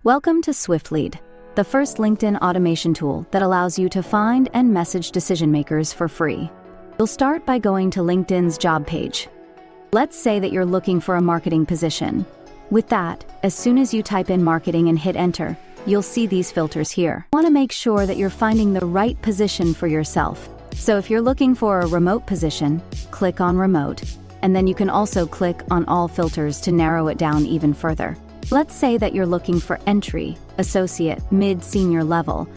Welcome to swiftlead, the first LinkedIn automation tool that allows you to find and message decision makers for free. You'll start by going to LinkedIn's job page. Let's say that you're looking for a marketing position. With that, as soon as you type in marketing and hit enter, you'll see these filters here. You want to make sure that you're finding the right position for yourself. So if you're looking for a remote position, click on remote, and then you can also click on all filters to narrow it down even further. Let's say that you're looking for entry, associate, mid-senior level.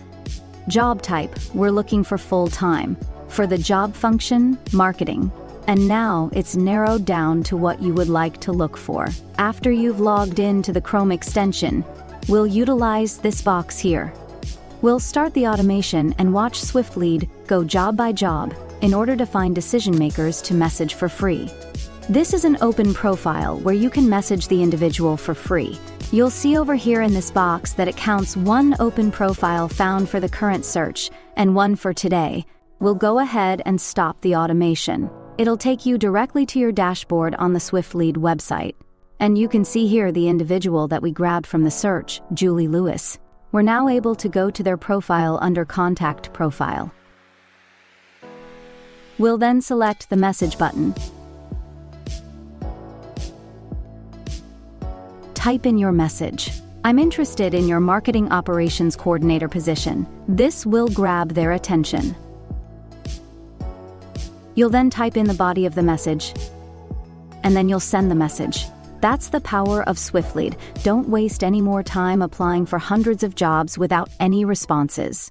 Job type, we're looking for full-time. For the job function, marketing. And now it's narrowed down to what you would like to look for. After you've logged in to the Chrome extension, we'll utilize this box here. We'll start the automation and watch swiftlead go job by job in order to find decision makers to message for free. This is an open profile where you can message the individual for free. You'll see over here in this box that it counts one open profile found for the current search and one for today. We'll go ahead and stop the automation. It'll take you directly to your dashboard on the swiftlead website. And you can see here the individual that we grabbed from the search, Julie Lewis. We're now able to go to their profile under Contact Profile. We'll then select the Message button. Type in your message. I'm interested in your Marketing Operations Coordinator position. This will grab their attention. You'll then type in the body of the message, and then you'll send the message. That's the power of swiftlead. Don't waste any more time applying for hundreds of jobs without any responses.